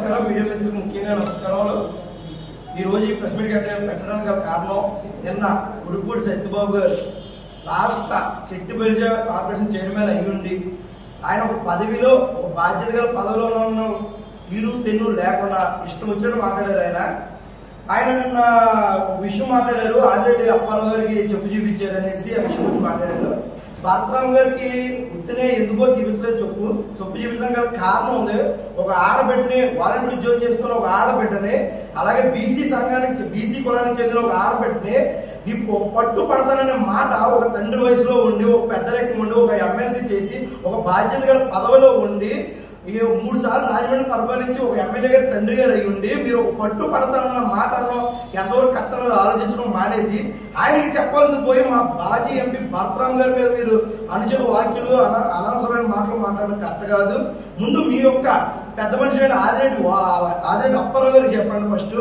నమస్కారం. వీడియో మిత్రులకు ముఖ్యంగా నమస్కారాలు. ఈ రోజు ఈ ప్రెస్ మీట్ పెట్టడానికి గల కారణం, నిన్న ఉడుపూడి సత్యబాబు గారు రాష్ట్ర శెట్టి బలిజ కార్పొరేషన్ చైర్మన్ అయ్యుండి ఆయన ఒక పదవిలో ఒక బాధ్యత గల పదవిలో ఉన్న తీరు తెన్ను లేకుండా ఇష్టం వచ్చినట్టు మాట్లాడారు. ఆయన నిన్న ఒక విషయం మాట్లాడారు. ఆల్రెడీ అప్పారావు గారికి చెప్పు చూపించారు అనేసి ఆ విషయం గురించి మాట్లాడారు. భరతరామ్ గారికి గుర్తునే ఎందుకో చూపించలేదు. చెప్పు చూపించడం గల కారణం ఉంది. ఒక ఆడబిడ్డని వాలంటీర్ ఉద్యోగం చేసుకున్న ఒక ఆడబిడ్డని, అలాగే బీసీ సంఘానికి బీసీ కులానికి చెందిన ఒక ఆడబిడ్డని నీ పట్టు పడతాననే మాట ఒక తండ్రి వయసులో ఉండి, ఒక పెద్దరికం ఉండి, ఒక ఎమ్మెల్సీ చేసి, ఒక బాధ్యత గల పదవిలో ఉండి 3 సార్లు రాజమండ్రి పరిపాలించి ఒక ఎమ్మెల్యే గారి తండ్రి గారు అయ్యి ఉండి మీరు ఒక పట్టు పడతానన్న మాట ఎంతవరకు కట్టనో ఆలోచించడం మానేసి ఆయనకి చెప్పాలని పోయి మా మాజీ ఎంపీ భరతరామ్ గారి మీద మీరు అనుచిత వాక్యులు అనవసరమైన మాటలు మాట్లాడడం కరెక్ట్ కాదు. ముందు మీ యొక్క పెద్ద మనిషి అయిన ఆదిరెడ్డి అప్పారావు గారికి చెప్పండి. ఫస్ట్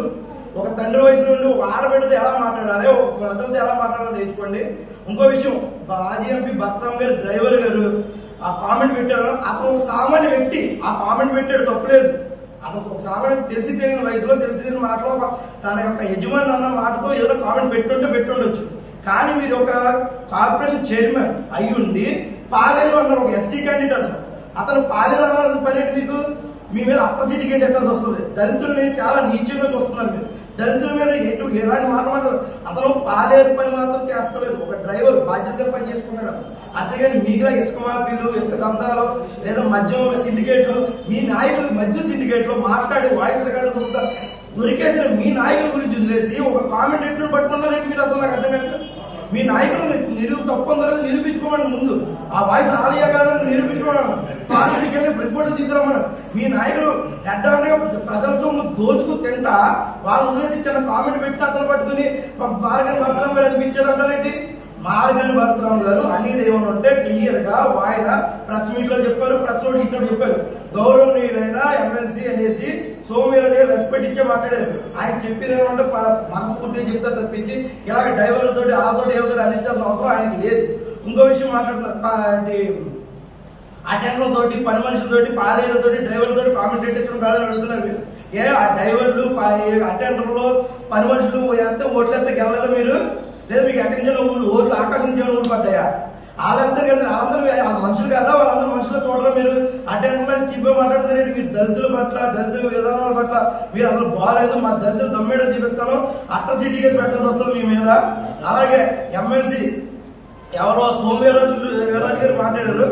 ఒక తండ్రి వయసు నుండి ఒక ఆడబిడ్డతో ఎలా మాట్లాడాలి, ఒక ప్రజలతో ఎలా మాట్లాడాలో తెచ్చుకోండి. ఇంకో విషయం, మాజీ ఎంపీ భరతరామ్ గారి డ్రైవర్ గారు ఆ కామెంట్ పెట్టారు. అతను ఒక సామాన్య వ్యక్తి, ఆ కామెంట్ పెట్టాడు, తప్పులేదు. అతను ఒక సామాన్య తెలిసి తెలియని వయసులో తెలిసి తెలియని మాటలో తన యొక్క యజమాని అన్న మాటతో ఏదో కామెంట్ పెట్టుండొచ్చు. కానీ మీరు ఒక కార్పొరేషన్ చైర్మన్ అయ్యుండి పాలేరు అన్నారు, ఒక ఎస్సీ క్యాండిడేట్ అతను పాలేరు అన్న పని మీకు మీ మీద అట్రాసిటీ కేసు పెట్టాల్సి వస్తుంది. దళితుల్ని చాలా నీచంగా చూస్తున్నారు మీరు. దళితుల మీద ఎలాంటి మాట్లాడారు. అతను పాలేరు పని మాత్రం చేస్తలేదు, ఒక డ్రైవర్ బాధ్యతగా పని చేసుకున్నాడు. అంతేగాని మిగిలిన ఇసుక మాఫీలు, ఇసుక దందాలు, లేదా మద్యం సిండికేట్లు, మీ నాయకులు మద్యం సిండికేట్లు మాట్లాడి వాయిస్ రికార్డు దొరికేసిన మీ నాయకుల గురించి వదిలేసి ఒక కామెంటేటర్ పట్టుకున్నారేంటి మీరు? అసలు నాకు అర్థం కాదు. మీ నాయకులు తప్పు ఉందనేది నిరూపించుకోమని ముందు ఆ వాయిస్ రాలియా కాదని నిరూపించుకోవడం, ఫారెన్సిక్ రిపోర్ట్లు తీసుకురామన్నారు. మీ నాయకులు హెడ్డాన్ని ప్రజల సొమ్ము దోచుకు తింటా వాళ్ళు వదిలేసి చిన్న కామెంట్ పెట్టి అతను పట్టుకుని మార్గాన్ని భరతరామ్ గారు అనిపించారంటారేంటి? మార్గాన్ని భరతరామ్ గారు అనేది ఏమన్నా ఉంటే క్లియర్ గా ఆయన ప్రెస్ మీట్ లో చెప్పారు, ప్రెస్ నోట్ ఇక్కడ చెప్పారు. గౌరవనీయులైన ఎమ్మెల్సీ అనేసి సోమవీర గారు రెస్పెక్ట్ ఇచ్చే మాట్లాడారు. ఆయన చెప్పేది ఏమంటే మనస్ఫూర్తిగా చెప్తారు తప్పించి ఇలాగ డ్రైవర్లతో ఆతోటి ఏదో అందించాల్సిన అవసరం ఆయనకి లేదు. ఇంకో విషయం మాట్లాడుతున్నారు, అటెండర్లతోటి, పని మనుషులతోటి, పాలేరులతోటి, డ్రైవర్లతోటి కామెంట్ పెట్టించడం కాదని అడుగుతున్నారు మీరు. ఆ డ్రైవర్లు, అటెండర్లు, పని మనుషులు ఎంత ఓట్లు ఎంత గెలలేదు మీరు? లేదా మీకు ఎక్కడి నుంచి ఓట్లు ఆకాశం నుంచి ఊరు పడ్డాయా? వాళ్ళందరూ కదా, వాళ్ళందరూ మనుషులు కదా, వాళ్ళందరూ మనుషులు చూడరు మీరు. అటెండర్లను చీప్గా మాట్లాడుతున్నారంటే మీరు దళితుల పట్ల, దళితుల విధానాల పట్ల మీరు అసలు బాగాలేదు, మా దళితులు దమ్మేడ చూపిస్తాను, అట్రాసిటీ కేసు పెట్టాల్సి వస్తుంది మీ మీద. అలాగే ఎమ్మెల్సీ ఎవరో సోమవీరాజు గారు మాట్లాడారు.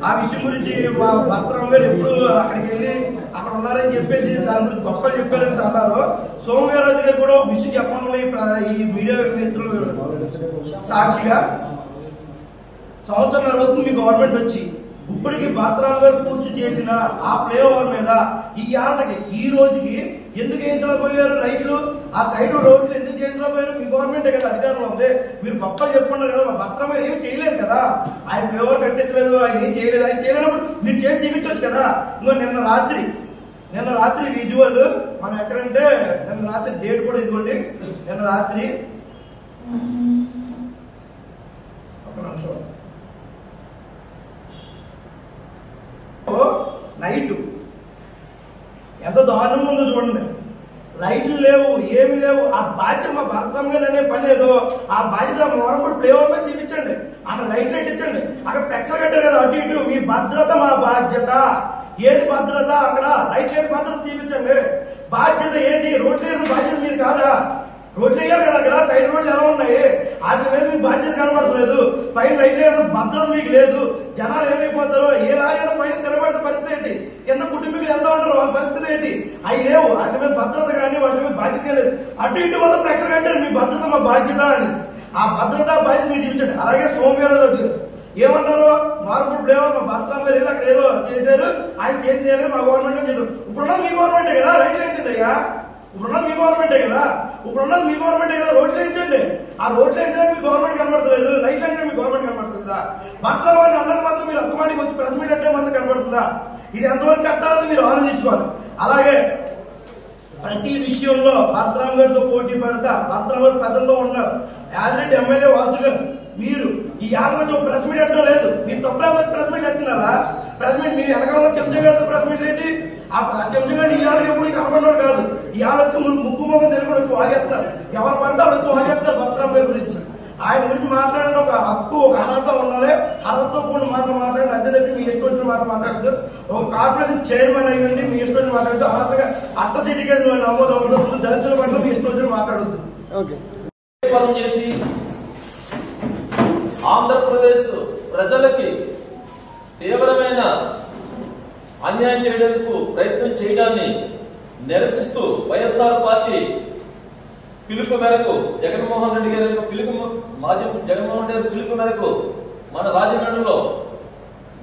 ఆ విషయం గురించి మా భరతరామ్ గారు ఎప్పుడు అక్కడికి వెళ్ళి అక్కడ ఉన్నారని చెప్పేసి దాని గురించి గొప్పలు చెప్పారని అన్నారు. సోమవీరాజు గారు కూడా ఒక విషయం చెప్పాలని ఈ మీడియా మిత్రులు సాక్షిగా, సంవత్సరం అవుతుంది మీ గవర్నమెంట్ వచ్చి, ఇప్పటికి భరతరామ్ గారు పూర్తి చేసిన ఆ ఫ్లై ఓవర్ మీద ఈ రోజుకి ఎందుకు వేయించలేకపోయారు? లైట్లు ఆ సైడ్ రోడ్లు ఎందుకు చేయించలేకపోయారు? మీ గవర్నమెంట్ కదా అధికారంలో ఉంది, మీరు గొప్పలు చెప్పుకున్నారు కదా. మా భరతరామ్ గారు ఏమి చేయలేదు కదా, ఆయన ఫ్లై ఓవర్ కట్టించలేదు, ఆయన ఏం చేయలేదు. ఆయన చేయలేనప్పుడు మీరు చేసి చూపించవచ్చు కదా. ఇంకో నిన్న రాత్రి విజువల్ మనం ఎక్కడంటే, నిన్న రాత్రి డేట్ కూడా ఇదిగోండి. నిన్న రాత్రి నైట్ ఎంత దారుణంగా ఉందో చూడండి. లైట్లు లేవు, ఏమి లేవు. ఆ బాధ్యత మా భరతరామ్ గారు అనే పని ఏదో ఆ బాధ్యత మోరంపూడి ప్లే ఓవర్ మీద చూపించండి. అక్కడ లైట్లు ఎట్టించండి, అక్కడ ఫ్లెక్స్లు కట్టారు కదా అటు ఇటు. మీ భద్రత మా బాధ్యత. ఏది భద్రత? అక్కడ లైట్లు ఏది భద్రత చూపించండి. బాధ్యత ఏది? రోడ్లు వేసిన బాధ్యత మీరు కాదా? రోడ్లు వేయాలి కదా, అక్కడ సైడ్ రోడ్లు ఎలా ఉన్నాయి, వాటి మీద మీకు బాధ్యత కనబడతలేదు. పైన లైట్లు వేసిన భద్రత మీకు లేదు. జనాలు ఏమైపోతారో, ఏ లారీలో పైన తినబడితే పరిస్థితి ఏంటి, కింద కుటుంబీకులు ఎంత ఉంటారో వాళ్ళ పరిస్థితి ఏంటి, అవి లేవు. వాటి మీద భద్రత కానీ వాటి మీద బాధ్యత లేదు. అటు ఇటు మొత్తం ఫ్లెక్స్ కట్టారు, మీ భద్రత మా బాధ్యత అనేసి. ఆ భద్రత బాధ్యత మీరు చూపించండి. అలాగే సోమవీరాజు ఏమన్నారు, మార్పుడు ప్లే ఓవర్ మా భరతరామ్ గారు వెళ్ళి అక్కడ ఏదో చేశారు, ఆయన చేసింది మా గవర్నమెంట్ చేశారు. ఇప్పుడున్నది మీ గవర్నమెంటే కదా, రైట్లు వేయించండి అయ్యా. ఇప్పుడున్నది మీ గవర్నమెంటే కదా, రోడ్లు వేయించండి. ఆ రోడ్లు వేయించడానికి మీ గవర్నమెంట్ కనబడతలేదు, లైట్లు వేయించడానికి మీ గవర్నమెంట్ కనబడుతుంది కదా. భరతరామ్ గారిని అన్నది మాత్రం మీరు అత్తమాటికి వచ్చి ప్రెస్ మీట్ అంటే మనకు కనబడుతుందా? ఇది ఎంతవరకు కట్టాలని మీరు ఆలోచించుకోవాలి. అలాగే ప్రతి విషయంలో భరతరామ్ గారితో పోటీ పడతా భరతరామ్ గారు ప్రజల్లో ఉన్నారు. ఆల్రెడీ ఎమ్మెల్యే వాసు గారు మీరు ఈ యాదవ ప్రెస్ మీట్ పెట్టడం లేదు, మీరు తప్పులా press meet పెట్టినారా? Press meet me వెనకాల చెంచగారితో ప్రెస్ మీట్ ఏంటి? ఆ చెంచగాడి ఈ యాదవ్ ఎప్పుడు మాట్లాడుకున్నాడు కాదు. ఈ ఆలోచన ముక్కు ముఖం తెలుగుని వచ్చి వాగేస్తున్నారు. ఎవరు పడితే వచ్చి వాగేస్తున్నారు భద్రాంబాయి గురించి. ఆయన గురించి మాట్లాడండి, ఒక హక్కు ఒక అర్హత ఉండాలి. అర్హతతో కూడిన మాటలు మాట్లాడండి. అంతే తప్పి మీ ఇష్టం వచ్చిన మాట మాట్లాడద్దు. ఒక కార్పొరేషన్ చైర్మన్ అయ్యండి, మీ ఇష్టం వచ్చిన మాట్లాడద్దు. అర్హతగా అట్రసిటీ కేసులు నమోదు అవ్వదు. దళితుల పట్ల మీ ఇష్టం వచ్చిన మాట్లాడద్దు. చేసి ఆంధ్రప్రదేశ్ ప్రజలకి తీవ్రమైన అన్యాయం చేయడానికి ప్రయత్నం చేయడాన్ని నిరసిస్తూ వైఎస్ఆర్ పార్టీ పిలుపు మేరకు జగన్మోహన్ రెడ్డి గారి మాజీ జగన్మోహన్ రెడ్డి గారి పిలుపు మేరకు మన రాజమండ్రిలో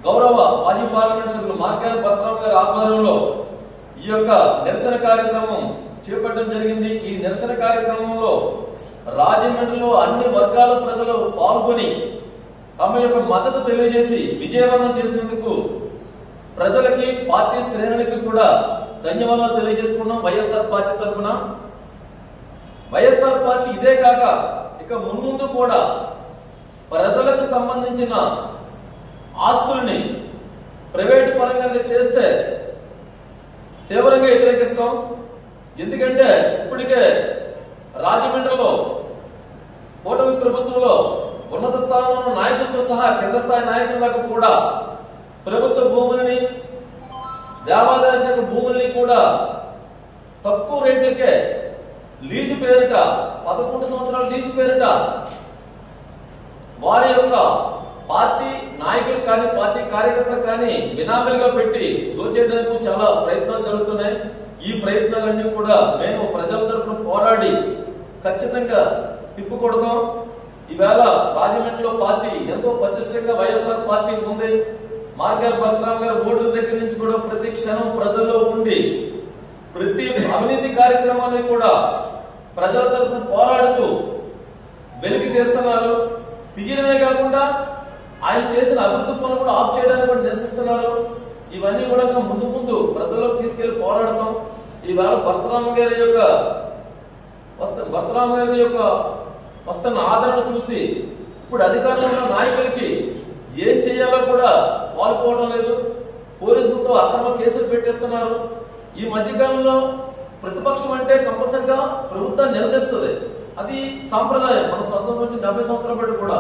గౌరవ మాజీ పార్లమెంట్ సభ్యులు మార్గాల భద్రరావు గారి ఆధ్వర్యంలో ఈ యొక్క నిరసన కార్యక్రమం చేపట్టడం జరిగింది. ఈ నిరసన కార్యక్రమంలో రాజమండ్రిలో అన్ని వర్గాల ప్రజలు పాల్గొని తమ యొక్క మద్దతు తెలియజేసి విజయవంతం చేసినందుకు ప్రజలకి పార్టీ శ్రేణులకి కూడా ధన్యవాదాలు తెలియజేసుకున్నాం. వైఎస్ఆర్ పార్టీ తరఫున వైఎస్ఆర్ పార్టీ ఇదే కాక ఇక మున్ముందు కూడా ప్రజలకు సంబంధించిన ఆస్తుల్ని ప్రైవేటు పరంగా చేస్తే తీవ్రంగా వ్యతిరేకిస్తాం. ఎందుకంటే ఇప్పటికే రాజమండ్రిలో కూటమి ప్రభుత్వంలో ఉన్నత స్థానంలో ఉన్న నాయకులతో సహా కింద స్థాయి నాయకుల దాకా కూడా ప్రభుత్వ భూముల్ని దేవాదాయ శాఖ భూముల్ని కూడా తక్కువ రేట్లకే లీజు పేరిట 11 సంవత్సరాల లీజు పేరిట వారి యొక్క పార్టీ నాయకులు కానీ పార్టీ కార్యకర్తలు కానీ బినామీలుగా పెట్టి దోచేయడానికి చాలా ప్రయత్నాలు జరుగుతున్నాయి. ఈ ప్రయత్నాలన్నీ కూడా మేము ప్రజల తరఫున పోరాడి ఖచ్చితంగా తిప్పుకొడతాం. ఈవేళ రాజమండ్రిలో పార్టీ ఎంతో పటిష్టంగా వైఎస్ఆర్ పార్టీ ఉంది. మార్గాల భద్రరావు గారి ఓట్ల దగ్గర నుంచి కూడా ప్రతి క్షణం ప్రజల్లో ఉండి ప్రతి అవినీతి కార్యక్రమాన్ని కూడా ప్రజల తరఫున పోరాడుతూ వెలికి తీస్తున్నారు. తీయడమే కాకుండా ఆయన చేసిన అభివృద్ధి పనులు కూడా ఆఫ్ చేయడానికి కూడా నిరసిస్తున్నారు. ఇవన్నీ కూడా ముందు ముందు ప్రజల్లోకి తీసుకెళ్లి పోరాడతాం. ఈవేళ భద్రరామ గారి యొక్క వస్తున్న ఆదరణ చూసి ఇప్పుడు అధికారంలో ఉన్న నాయకులకి ఏం చేయాలో కూడా పాల్పోవడం లేదు. పోలీసులతో అక్రమ కేసులు పెట్టేస్తున్నారు. ఈ మధ్యకాలంలో ప్రతిపక్షం అంటే కంపల్సరిగా ప్రభుత్వాన్ని నిలదీస్తుంది. అది సాంప్రదాయం. మన స్వతంత్రం వచ్చి 70 సంవత్సరాల బట్టి కూడా.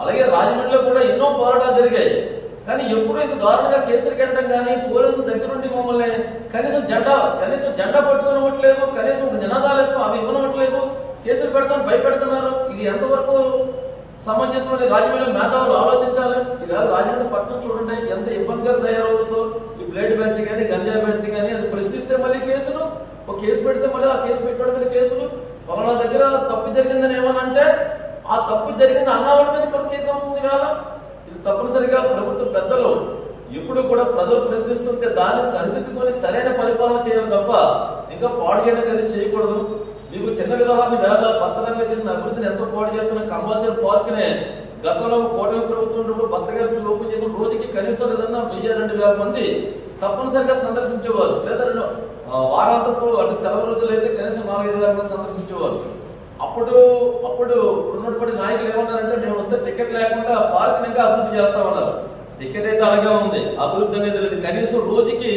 అలాగే రాజమండ్రిలో కూడా ఎన్నో పోరాటాలు జరిగాయి. కానీ ఎప్పుడు ఇంత దారుణంగా కేసులు కట్టడం కానీ పోలీసుల దగ్గర నుండి మమ్మల్ని కనీసం జెండా పట్టుకోనివ్వట్లేదు, కనీసం నినాదాలు ఇస్తాం అవి ఇవ్వనివ్వట్లేదు, కేసులు పెడతాం భయపెడుతున్నారు. ఇది ఎంతవరకు సమంజసం రాజమండ్రి మేధావులు ఆలోచించాలి. ఈవేళ రాజమండ్రి పట్టణం చూడండి ఎంత ఇబ్బందిగా తయారవుతుందో. ఈ బ్లేడ్ బ్యాచ్ కానీ గంజాయి బ్యాచ్ కానీ అది ప్రశ్నిస్తే మళ్ళీ కేసులు, ఒక కేసు పెడితే మళ్ళీ ఆ కేసు పెట్టడం మీద కేసులు. పలానా దగ్గర తప్పు జరిగిందని ఏమనంటే ఆ తప్పు జరిగింది అన్నవాడి మీద కూడా కేసు అవుతుంది. ఈవేళ ఇది తప్పనిసరిగా ప్రభుత్వ పెద్దలు ఎప్పుడు కూడా ప్రజలు ప్రశ్నిస్తుంటే దాన్ని సరిదిద్దుకొని సరైన పరిపాలన చేయాలి తప్ప ఇంకా పాడు చేయడం అది చేయకూడదు. మీకు చిన్న విధానాన్ని వేళ భర్తలంగా చేసిన అభివృద్ధిని ఎంతో పాడు చేస్తున్న కంబాచర్ పార్క్ నే గతంలో కూటమి ప్రభుత్వం భర్త గారు ఓపెన్ చేసిన రోజుకి కనీసం ఏదన్నా 1000-2000 మంది తప్పనిసరిగా సందర్శించేవారు. లేదా వారాంతపు అంటే సెలవు రోజులు అయితే కనీసం 4-5 మంది సందర్శించేవారు. అప్పుడు ఉన్నటువంటి నాయకులు ఏమన్నారంటే మేము వస్తే టికెట్ లేకుండా పార్క్ ఇంకా అభివృద్ధి చేస్తామన్నారు. టికెట్ అయితే అలాగే ఉంది, అభివృద్ధి అనేది లేదు. కనీసం రోజుకి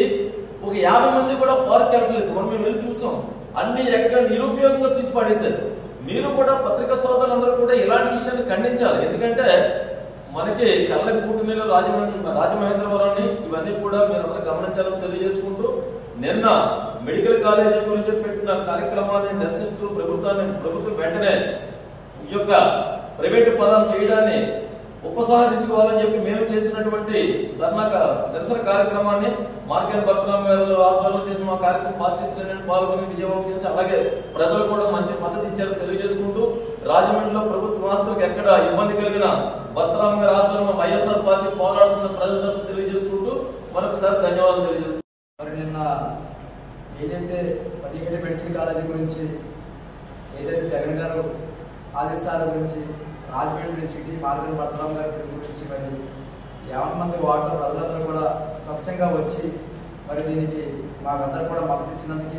ఒక 50 మంది కూడా పార్క్ వెళ్ళలేదు. మనం మేము వెళ్ళి చూసాం. అన్ని ఎక్కడ నిరుపయోగంగా తీసి పడేశారు. మీరు కూడా పత్రికా సోదరులందరూ కూడా ఇలాంటి విషయాన్ని ఖండించాలి. ఎందుకంటే మనకి కళ్ళకి పుట్టినీళ్ళు రాజమహేంద్రవరాన్ని ఇవన్నీ కూడా మీరు అందరూ గమనించాలని తెలియజేసుకుంటూ నిన్న మెడికల్ కాలేజీ గురించి పెట్టిన కార్యక్రమాన్ని నిరసిస్తూ ప్రభుత్వం వెంటనే ఈ యొక్క ప్రైవేటు పరం చేయడాన్ని ఉపసంహరించుకోవాలని చెప్పి మేము చేసినటువంటి నిరసన కార్యక్రమాన్ని మార్గాల భద్రరామ గారు ఆధ్వర్యంలో చేసిన మా కార్యక్రమం పార్టీ శ్రేణులను పాల్గొని విజయవంతం చేసి అలాగే ప్రజలు కూడా మంచి మద్దతు ఇచ్చారని తెలియజేసుకుంటూ రాజమండ్రిలో ప్రభుత్వ ఆస్తులకు ఎక్కడ ఇబ్బంది కలిగిన భద్రరామ గారి ఆధ్వర్యంలో వైఎస్ఆర్ పార్టీ పోరాడుతున్న ప్రజల తెలియజేసుకుంటూ మరొకసారి ధన్యవాదాలు తెలియజేస్తున్నాం. నిన్న ఏదైతే 17 మెడికల్ కాలేజీ గురించి ఏదైతే జగన్ గారు ఆదేశాల గురించి రాజమండ్రి సిటీ మార్గాల భద్రరామ గారి గురించి మరి 50 మంది వార్డు ప్రజలందరూ కూడా స్వచ్ఛంగా వచ్చి మరి దీనికి మాకందరూ కూడా మద్దతు ఇచ్చినందుకు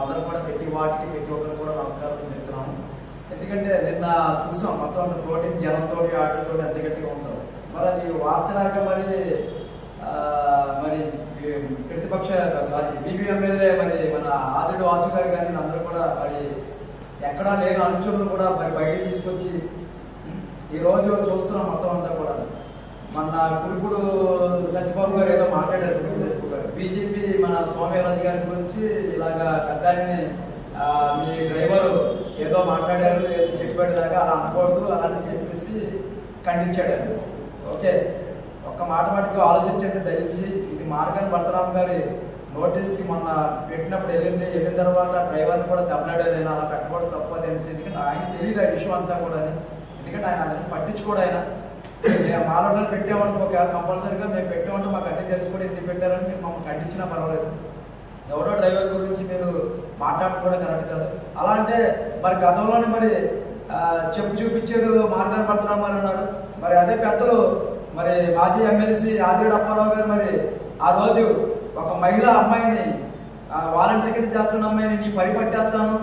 అందరూ కూడా ప్రతి వాటికి ప్రతి ఒక్కరు కూడా నమస్కారం చెప్తున్నాము. ఎందుకంటే నిన్న చూసాం మొత్తం అంత ప్రోటీన్ జనంతో ఆటలతో ఎంత గట్టిగా ఉంటారు. మరి అది వార్చలాగా మరి ప్రతిపక్ష బీబీ ఎమ్మెల్యే మరి మన ఆదిరెడ్డి వాసు గారు కానీ అందరూ కూడా మరి ఎక్కడా లేని అనుచరులు కూడా మరి బయటికి తీసుకొచ్చి ఈరోజు చూస్తున్నాం మొత్తం అంతా కూడా. మన కురుకుడు సత్యబాబు గారు ఏదో మాట్లాడారు, బీజేపీ మన సోమయారాజు గారి గురించి ఇలాగా పెద్ద మీ డ్రైవర్ ఏదో మాట్లాడారు ఏదో చెప్పాడు దాకా అలా అనకూడదు అలానే చెప్పేసి ఖండించాడు. ఓకే, ఒక్క మాట మటుకు ఆలోచించండి దయించి. ఇది మార్గాన్ భరతరామ్ గారి నోటీస్కి మొన్న పెట్టినప్పుడు వెళ్ళిన తర్వాత డ్రైవర్ని కూడా దెబ్బలాడారు. అలా పెట్టకూడదు తప్పు అని తెలిసి, ఎందుకంటే ఆయన తెలియదు ఆ విషయం అంతా కూడా. ఎందుకంటే ఆయన అన్ని పట్టించుకోడు. ఆయన మాలోటలు పెట్టామనుకో ఒకవేళ కంపల్సరీగా మేము పెట్టామంటే మాకు అన్నీ తెలుసుకోవడం ఎందుకు పెట్టారని మీరు మమ్మల్ని ఖండించినా పర్వాలేదు. ఎవరో డ్రైవర్ గురించి మీరు మాట్లాడడం కూడా కరెక్ట్ కాదు. అలా అంటే మరి గతంలోనే మరి చెప్పు చూపించారు మార్గాన్ భరతరామ్ అని ఉన్నారు. మరి అదే పెద్దలు మరి మాజీ ఎమ్మెల్సీ ఆదిరెడ్డి అప్పారావు గారు మరి ఆ రోజు ఒక మహిళా అమ్మాయిని వాలంటీర్ కింద చేస్తున్న అమ్మాయిని నీ పని పట్టేస్తాను,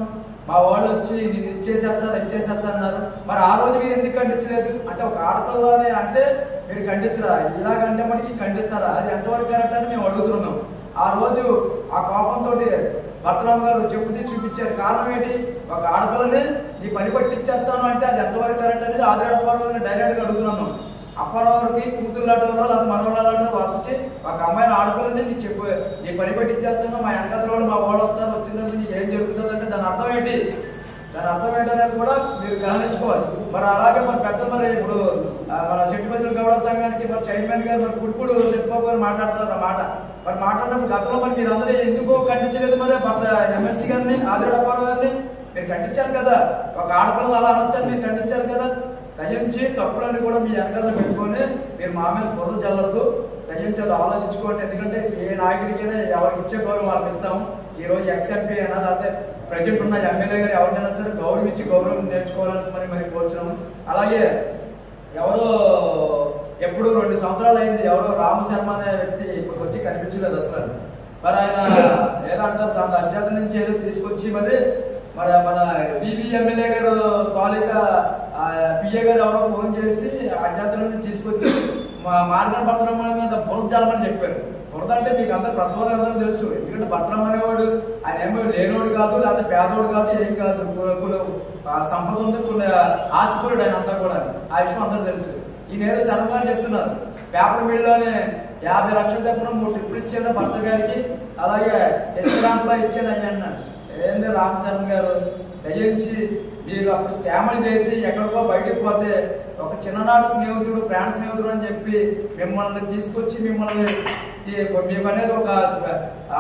మా వాళ్ళు వచ్చి నేను ఇచ్చేసేస్తాను అన్నారు. మరి ఆ రోజు మీరు ఎందుకు ఖండించలేదు? అంటే ఒక ఆడపిల్లనే అంటే మీరు ఖండించరా? ఇలాగంటే మనకి ఖండిస్తారా? అది ఎంతవరకు కరెక్ట్ అని మేము అడుగుతున్నాం. ఆ రోజు ఆ కోపంతో భరతరామ్ గారు చెప్పుది చూపించారు. కారణం ఏంటి? ఒక ఆడపిల్లని నీ పని పట్టిచ్చేస్తాను అంటే అది ఎంతవరకు కరెక్ట్ అనేది ఆదిరెడ్డి అప్పారావు గారిని డైరెక్ట్గా అడుగుతున్నాను. అప్పారావుకి కూతురు లాంటివాళ్ళు లేదా మనవరాలు వస్తే ఒక అమ్మాయిని ఆడపిల్లని నీ పని పట్టిచ్చేస్తాను, మా వెనకాల వాళ్ళు మా వాళ్ళు వస్తారు, వచ్చినందుకు నీకు ఏం జరుగుతుంది అంటే దాని అర్థం ఏంటి? దాని అర్థం ఏంటనేది కూడా మీరు గమనించుకోవాలి. మరి అలాగే మరి పెద్ద మరి ఇప్పుడు మన సెట్టిపల్లి గౌడ సంఘానికి మరి చైర్మన్ గారు మరి కుడుపుడు సెట్బాబు గారు మాట్లాడుతున్నారు అన్నమాట. మరి మాట్లాడినప్పుడు గతంలో మరి మీరు అందరూ ఎందుకో ఖండించలేదు? మరి ఎమ్మెల్సీ గారిని ఆదిరెడ్డి అప్పారావు గారిని మీరు ఖండించారు కదా. ఒక ఆడపిల్లలు అలా అనొచ్చని మీరు ఖండించారు కదా. దయించి తప్పులని కూడా మీ వెనకాల పెట్టుకొని మీరు మా మీద బురద జల్లద్దు. దయించి అది ఆలోచించుకోండి. ఎందుకంటే ఏ నాయకుడికైనా ఎవరికి ఇచ్చే గౌరవం వాళ్ళకి ఇస్తాము. ఈ రోజు ఎక్స్ఎంపీ అయినా లేకపోతే ప్రజెంట్ ఉన్న ఎమ్మెల్యే గారు ఎవరినైనా సరే గౌరవించి గౌరవం నేర్చుకోవాలని మరి కోరుచున్నాము. అలాగే ఎవరో ఎప్పుడు 2 సంవత్సరాలు అయింది ఎవరో రామశర్మ అనే వ్యక్తి ఇప్పుడు వచ్చి కనిపించలేదు అసలు. మరి ఆయన ఏదో అంటారు అంత్యార్థం నుంచి ఏదో తీసుకొచ్చి మరి మన బీబీ ఎమ్మెల్యే గారు తాలూకా పిఏ గారు ఎవరో ఫోన్ చేసి అంత్యార్థం నుంచి తీసుకొచ్చి మార్గాన్ భరతరామ్ మీద బురద జల్లమని చెప్పారు. బురద అంటే మీకు అందరు ప్రసవాలు అందరూ తెలుసు. ఎందుకంటే భరతరామ్ అనేవాడు ఆయన ఏమో లేనోడు కాదు, లేకపోతే పేదోడు కాదు, ఏం కాదు. కొన్ని సంపద ఉంది, కొన్ని ఆస్తిపరుడు ఆయన అంతా కూడా. ఆ విషయం అందరూ తెలుసు. ఈయన ఏదో శర్మ గారు చెప్తున్నారు పేపర్ మిల్లోనే 50 లక్షలు చెప్పిన 3 ట్రిప్పులు ఇచ్చాను భర్త గారికి, అలాగే ఎస్క్రాంప్లో ఇచ్చాను అయ్యి అన్నాడు. ఏంది రామశరణ్ గారు దయించి మీరు అప్పుడు స్కామ్లు చేసి ఎక్కడికో బయటకు పోతే ఒక చిన్ననాటి స్నేహితుడు ప్రాణ స్నేహితుడు అని చెప్పి మిమ్మల్ని తీసుకొచ్చి మిమ్మల్ని మీకు అనేది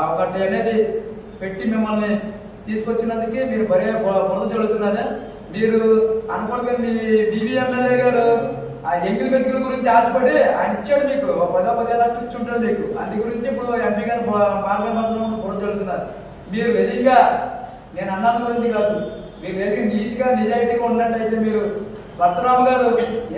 ఒకటి అనేది పెట్టి మిమ్మల్ని తీసుకొచ్చినందుకే మీరు బురద జరుగుతున్నదే. మీరు అనుకోండి మీ బీబీ ఎమ్మెల్యే గారు ఆ ఎంగిల్ మెతుకుల గురించి ఆశపడి ఆయన ఇచ్చాడు మీకు 10-15 లక్షలు ఇచ్చి ఉంటుంది మీకు. అందు గురించి ఇప్పుడు ఎంపీ గారు మార్గాన్ భరతరామ్ బురద జరుగుతున్నారు. మీరు వెదిగా నేను అన్నాను గురించి కాదు, మీరు వెదిగి నీతిగా నిజాయితీగా ఉన్నట్టయితే మీరు భరతరామ్ గారు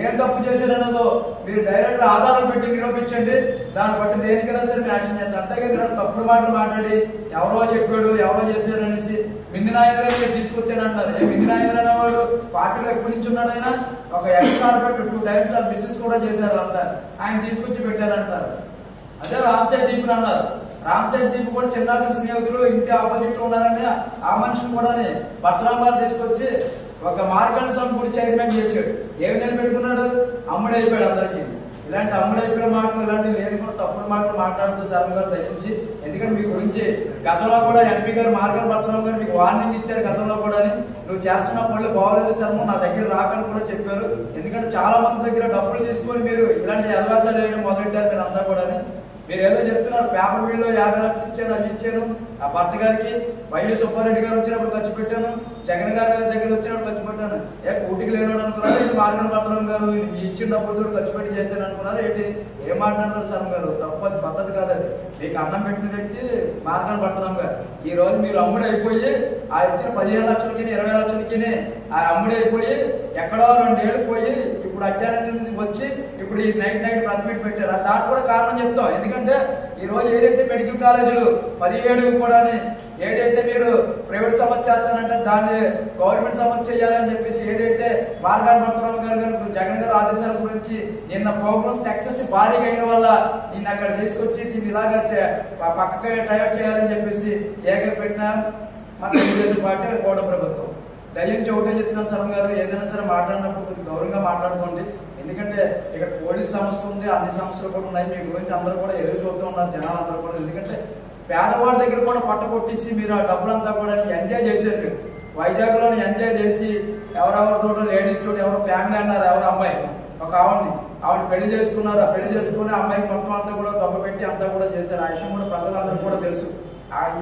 ఏం తప్పు చేశారన్నదో మీరు డైరెక్ట్ ఆధారాలు పెట్టి నిరూపించండి. దాన్ని బట్టి దేనికైనా సరే మేము యాక్షన్ చేస్తాం. అంతేగా మీరు తప్పుడు మాటలు మాట్లాడి ఎవరో చెప్పాడు ఎవరో చేశాడు అనేసి మింది నాయకులు తీసుకొచ్చానంటారు. ఏ మింది నాయకులు అనేవాడు పార్టీలో ఎప్పటి నుంచి ఉన్నాడు? ఆయన ఒక ఎక్స్ కార్పొరేటర్ 2 టైమ్స్ బిజినెస్ కూడా చేశారు అంటారు. ఆయన తీసుకొచ్చి పెట్టారంటారు. అదే రామ్సాయి దీపుని అన్నారు. రామ్సాయి దీపు కూడా చిన్నాటి స్నేహితులు ఇంటి ఆపోజిట్ లో ఉన్నారని ఆ మనిషిని కూడా భరతరామ్ గారు తీసుకొచ్చి ఒక మార్గాన్ గుడి చైర్మన్ చేశాడు. ఏమి నిలబెట్టుకున్నాడు? అమ్ముడైపోయాడు అందరికీ. ఇలాంటి అమ్ముడైపోయిన మాటలు ఇలాంటి లేని కూడా తప్పుడు మాటలు మాట్లాడుతూ శర్మ గారు దయించి, ఎందుకంటే మీ గురించి గతంలో కూడా ఎంపీ గారు మార్గాన్ భరతరామ్ గారు మీకు వార్నింగ్ ఇచ్చారు గతంలో కూడా. నువ్వు చేస్తున్న పనులు బాగోలేదు శర్మ, నా దగ్గర రాకని కూడా చెప్పారు. ఎందుకంటే చాలా మంది దగ్గర డబ్బులు తీసుకొని మీరు ఇలాంటి అలవాసాలు వేయడం మొదలెట్టారు మీరు అంతా కూడా. మీరు ఏదో చెప్తున్నారు పేపర్ బిల్లు 50 లక్షలు ఇచ్చాను అది ఇచ్చాను ఆ భర్త గారికి, వైఎస్ సుబ్బారెడ్డి గారు వచ్చినప్పుడు ఖర్చు పెట్టాను, జగన్ గారి దగ్గర వచ్చినప్పుడు ఖర్చు పెట్టాను. కూటికి లేనాడు అనుకున్నారు. ఇది మార్గాన్ భరతరామ్ గారు ఇచ్చిన డబ్బులతో ఖర్చు పెట్టి చేశాను అనుకున్నారు. ఏంటి ఏం మాట్లాడుతున్నారు శర్మ గారు? తప్పు, అది పద్ధతి కాదు. అది మీకు అన్నం పెట్టిన వ్యక్తి మార్గాన్ భరతరామ్ గారు. ఈ రోజు మీరు అమ్ముడు అయిపోయి ఆ ఇచ్చిన 15 లక్షలకి 20 లక్షలకి ఆ అమ్ముడు అయిపోయి ఎక్కడో 2 ఏళ్ళు పోయి ఇప్పుడు అత్యానందం వచ్చి ఇప్పుడు ఈ నైట్ ప్రెస్ మీట్ పెట్టారు. దానికి కూడా కారణం చెప్తాం. ఎందుకంటే ఈ రోజు ఏదైతే మెడికల్ కాలేజీలు 17 కూడా అని ఏదైతే మీరు ప్రైవేట్ సమస్య చేస్తానంటే దాన్ని గవర్నమెంట్ సమస్య చేయాలని చెప్పేసి ఏదైతే మార్గాన్ని పడుతున్నాం గారు జగన్ గారు ఆదేశాల గురించి నిన్న ప్రోగ్రామ్ సక్సెస్ భారీగా అయిన వల్ల నిన్న అక్కడ తీసుకొచ్చి దీన్ని ఇలాగా పక్కకి డైవర్ట్ చేయాలని చెప్పేసి ఏకైక పెట్టిన మన తెలుగుదేశం పార్టీ కోట ప్రభుత్వం. దయించి ఒకటే చెప్తున్నాను శర్మ గారు, ఏదైనా సరే మాట్లాడినప్పుడు కొద్దిగా గౌరవంగా మాట్లాడుకోండి. ఎందుకంటే ఇక్కడ పోలీస్ సమస్య ఉంది, అన్ని సమస్యలు కూడా ఉన్నాయి. మీ గురించి అందరూ కూడా ఎదురు చూస్తూ ఉన్నారు జనాలు అందరూ కూడా. ఎందుకంటే పేదవాడి దగ్గర కూడా పట్ట కొట్టేసి మీరు ఆ డబ్బులంతా కూడా ఎంజాయ్ చేశారు. వైజాగ్లో ఎంజాయ్ చేసి ఎవరెవరితో లేడీస్ తోటి ఎవరో ఫ్యామిలీ అన్నారు, ఎవరు అమ్మాయి ఒక ఆవిడ పెళ్లి చేసుకున్నారు. ఆ పెళ్లి చేసుకుని అమ్మాయికి మొత్తం అంతా కూడా డబ్బు పెట్టి అంతా కూడా చేశారు. ఆ విషయం కూడా ప్రజలందరూ కూడా తెలుసు.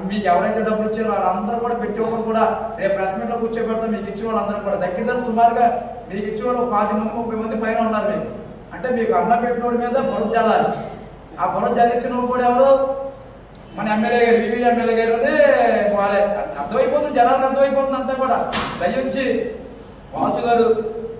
మీకు ఎవరైతే డబ్బులు ఇచ్చారో వాళ్ళందరూ కూడా పెట్టి ఒకరు కూడా రేపు ప్రెస్ మీట్ లో కూర్చోబెడతాం. మీకు ఇచ్చిన వాళ్ళందరూ కూడా దగ్గర సుమారుగా మీకు ఇచ్చిన వాళ్ళు 20 మంది 30 మంది పైన ఉన్నారు. మీకు అంటే మీకు అన్నం పెట్టినోడి మీద బురద జల్లాలి. ఆ బురద జల్లించిన కూడా ఎవరు? మన ఎమ్మెల్యే గారు, వివి ఎమ్మెల్యే గారు. వాళ్ళే అర్థమైపోతుంది, జనాలకు అర్థమైపోతుంది అంతా కూడా. దయించి వాసు గారు,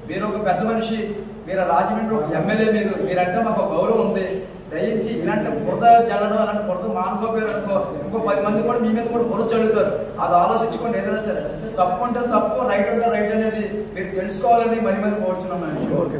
మీరు ఒక పెద్ద మనిషి, మీరు రాజమండ్రి ఒక ఎమ్మెల్యే, మీరంటే మాకు గౌరవం ఉంది. దయించి ఇలాంటి బురద జల్లడం అలాంటి బురద మానుకోపోయారు అనుకో ఇంకో 10 మంది కూడా మీ మీద కూడా బురద చల్లుతారు. అది ఆలోచించుకోండి. ఏదైనా సరే తప్పు అంటే తప్పు, రైట్ అంటే రైట్ అనేది మీరు తెలుసుకోవాలని మరి కోరుచున్నాను. ఓకే.